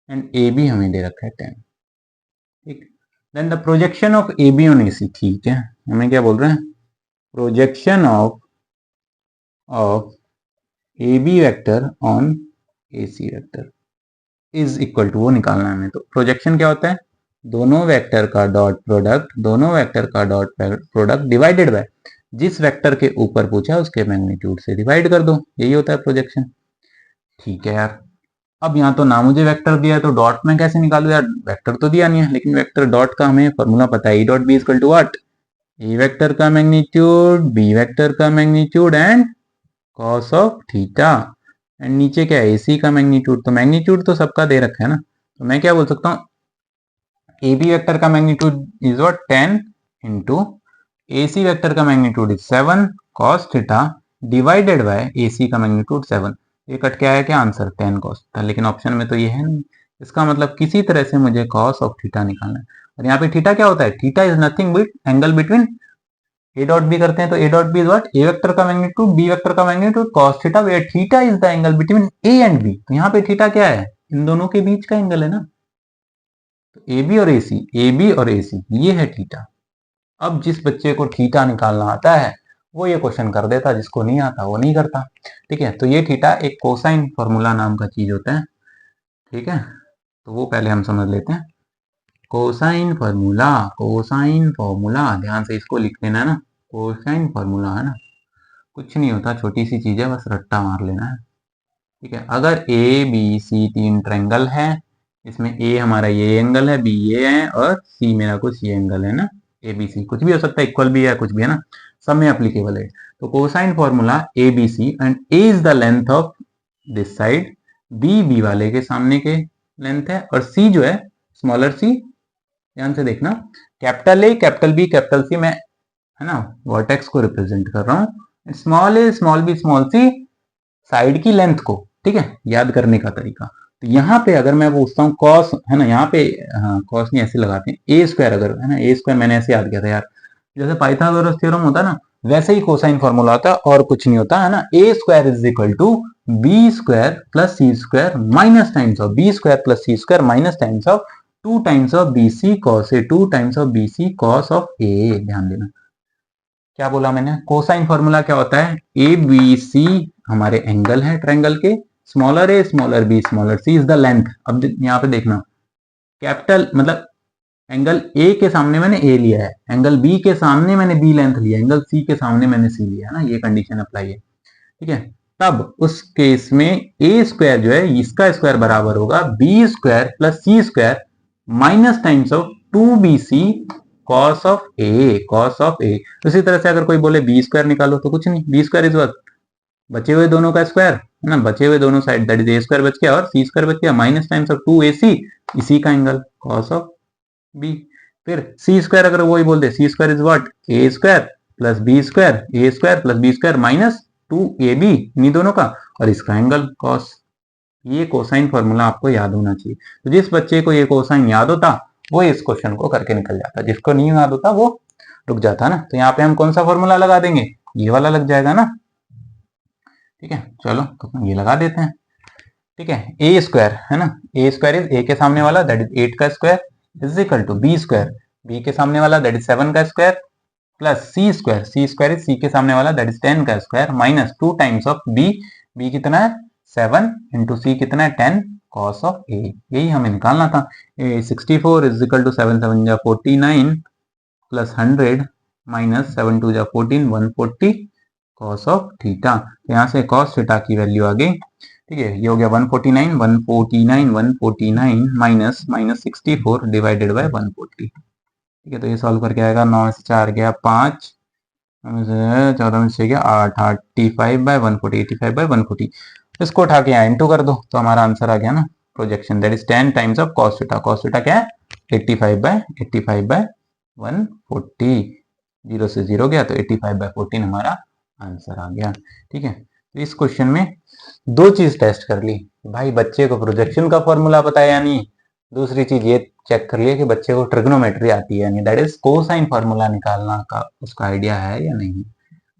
एंड AB हमें दे रखा है 10। ठीक, then the projection of AB on AC। ठीक है, हमें क्या बोल रहे हैं, projection of AB vector on AC vector is equal to, वो निकालना है हमें। तो प्रोजेक्शन क्या होता है, दोनों वेक्टर का डॉट प्रोडक्ट, दोनों वेक्टर का डॉट प्रोडक्ट डिवाइडेड बाय जिस वेक्टर के ऊपर पूछा उसके मैग्नीट्यूड से डिवाइड कर दो, यही होता है प्रोजेक्शन। ठीक है यार, अब यहाँ तो ना मुझे वेक्टर दिया है तो डॉट में कैसे निकालू यार, वेक्टर तो दिया नहीं है। लेकिन वेक्टर डॉट का हमें फॉर्मूला पता है, e dot b equal to what, a vector का मैग्नीट्यूड बी वेक्टर का magnitude and cos of theta. And नीचे क्या है, एसी का मैग्नीट्यूड। तो मैग्नीट्यूड तो सबका दे रखा है ना, तो मैं क्या बोल सकता हूँ, ए बी वेक्टर का magnitude is what 10 into a c vector का magnitude is 7 cos theta divided by a c का मैग्नीट्यूड 7। ये कट के आया क्या आंसर, 10 कॉस थीटा। लेकिन ऑप्शन में तो ये है नहीं, इसका मतलब किसी तरह से मुझे कॉस ऑफ थीटा निकालना है। और यहाँ पे थीटा क्या होता है, theta is nothing but angle between a dot b करते हैं तो a dot b is what, a vector का मैग्नीट्यूड बी वेक्टर का magnitude cos theta, where theta is the angle between a and b. तो यहाँ पे theta क्या है, इन दोनों के बीच का एंगल है ना। तो ए बी और ए सी, ए बी और ए सी, ये है थीटा। अब जिस बच्चे को थीटा निकालना आता है वो ये क्वेश्चन कर देता, जिसको नहीं आता वो नहीं करता। ठीक है, तो ये थीटा एक कोसाइन फॉर्मूला नाम का चीज होता है। ठीक है, तो वो पहले हम समझ लेते हैं। कोसाइन फॉर्मूला, कोसाइन फॉर्मूला ध्यान से इसको लिख लेना है ना। कोसाइन फॉर्मूला है ना, कुछ नहीं होता, छोटी सी चीज है, बस रट्टा मार लेना है। ठीक है, अगर ए बी सी तीन ट्रायंगल है, इसमें ए हमारा ये एंगल है, बी ये है और सी मेरा कुछ ये एंगल है ना, ए बी सी कुछ भी हो सकता है, इक्वल भी है कुछ भी है ना, सब में एप्लीकेबल है। तो cosine formula a b c and a is the length of this side, b b वाले के सामने के लेंथ है और सी जो है स्मॉलर सी, ध्यान से देखना, capital a capital b capital c में है ना वर्टेक्स को रिप्रेजेंट कर रहा हूँ, small a small b small c side की लेंथ को। ठीक है, याद करने का तरीका, तो यहाँ पे अगर मैं पूछता हूँ कॉस है ना, यहाँ पे हाँ कॉस नहीं ऐसे लगाते हैं, ए स्क्वायर अगर है ना, ए स्क्वायर मैंने ऐसे याद किया था यार, जैसे पाइथागोरस थ्योरम होता है ना, वैसे ही कोसाइन फॉर्मूला होता है और कुछ नहीं होता है ना। A square is equal to b square plus C square minus times of b square plus C square minus times of 2 times of b c cos a, 2 times of b c cos of a. ध्यान देना क्या बोला मैंने, cosine formula क्या होता है, ए b सी हमारे angle है ट्रायंगल के, smaller a smaller b smaller c is the length. अब यहाँ पे देखना, कैपिटल मतलब एंगल ए के सामने मैंने ए लिया है, एंगल बी के सामने मैंने बी लेंथ लिया, एंगल सी के सामने मैंने सी लिया है ना, ये कंडीशन अप्लाई है। ठीक है, तब उस केस में ए स्क्वायर जो है इसका स्क्वायर बराबर होगा b square plus C square minus times of 2bc cos of a, cos of a. उसी तरह से अगर कोई बोले बी स्क्वायर निकालो तो कुछ नहीं, बी स्क्वायर इज व्हाट, बचे हुए दोनों का स्क्वायर है ना, बचे हुए दोनों side that is A square बच गया और सी स्क्वायर बच गया माइनस टाइम्स ऑफ 2ac, इसी का एंगल कॉस ऑफ बी। फिर सी स्क्वायर अगर वही बोल दे, c square is what, a square plus b square, a square plus b square minus 2ab इन्हीं दोनों का और इसका एंगल कॉस। ये कोसाइन फॉर्मूला आपको याद होना चाहिए। तो जिस बच्चे को ये कोसाइन याद होता वो इस क्वेश्चन को करके निकल जाता, जिसको नहीं याद होता वो रुक जाता ना। तो यहाँ पे हम कौन सा फॉर्मूला लगा देंगे, ये वाला लग जाएगा ना। ठीक है, चलो तो ये लगा देते हैं। ठीक है, ए स्क्वायर है ना, ए स्क्वायर इज ए के सामने वाला दैट इज 8 का square is equal to b square, b के सामने वाला दैट इज 7 का square plus C square is सी के सामने वाला दैट इज 10 का square minus 2 times of b कितना है 7 इंटू सी कितना है 10 कॉस ऑफ ए, यही हमें निकालना था। 64 इज इक्वल टू 7 7 जा 49 प्लस 100 माइनस 7 2 जा 14 140 कॉस ऑफ थीटा। तो यहाँ से कॉस थीटा की वैल्यू आ गई, ठीक है, ये हो गया 149 माइनस 64 डिवाइडेड बाय 140, ठीक है। तो ये सॉल्व करके आएगा 9 से 4 गया 5, 14 में 6 गया 8, 85/140 इसको उठा के यहाँ इंटू कर दो तो हमारा आंसर आ गया ना projection that is 10 times of cos theta क्या है 85/140, 0 से 0 गया तो 85/14 हमारा आंसर आ गया, ठीक है। तो इस क्वेश्चन में दो चीज टेस्ट कर ली, भाई बच्चे को प्रोजेक्शन का फॉर्मूला पता है या नहीं, दूसरी चीज ये चेक कर लिया कि बच्चे को ट्रिग्नोमेट्री आती है यानी दैट इज कोसाइन फार्मूला निकालना का उसका आइडिया है या नहीं।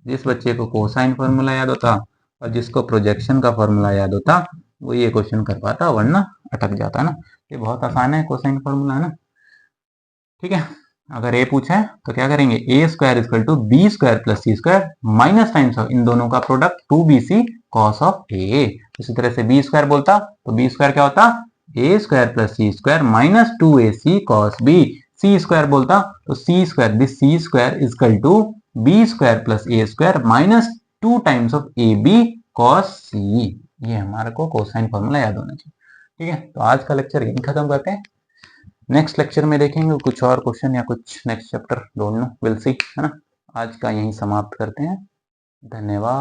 जिस बच्चे को कोसाइन फार्मूला याद होता और जिसको प्रोजेक्शन का फार्मूला याद होता वो ये क्वेश्चन कर पाता, वरना अटक जाता ना। ये बहुत आसान है कोसाइन फार्मूला, है ना, ठीक है। अगर ए पूछा है तो क्या करेंगे, a square equal to b square plus C square minus times of इन दोनों का प्रोडक्ट 2bc कॉस ऑफ ए। इसी तरह से बी स्क्वायर बोलता तो बी स्क्वायर क्या होता, a square plus C square minus 2ac cos b. C square बोलता तो c square, this c square equal to b square plus a square minus 2 times of a b cos c. ये हमारे को cosine formula याद होना चाहिए, ठीक है। तो आज का लेक्चर यहीं खत्म करते हैं, नेक्स्ट लेक्चर में देखेंगे कुछ और क्वेश्चन या कुछ next chapter, don't know, will see, है ना। आज का यहीं समाप्त करते हैं, धन्यवाद।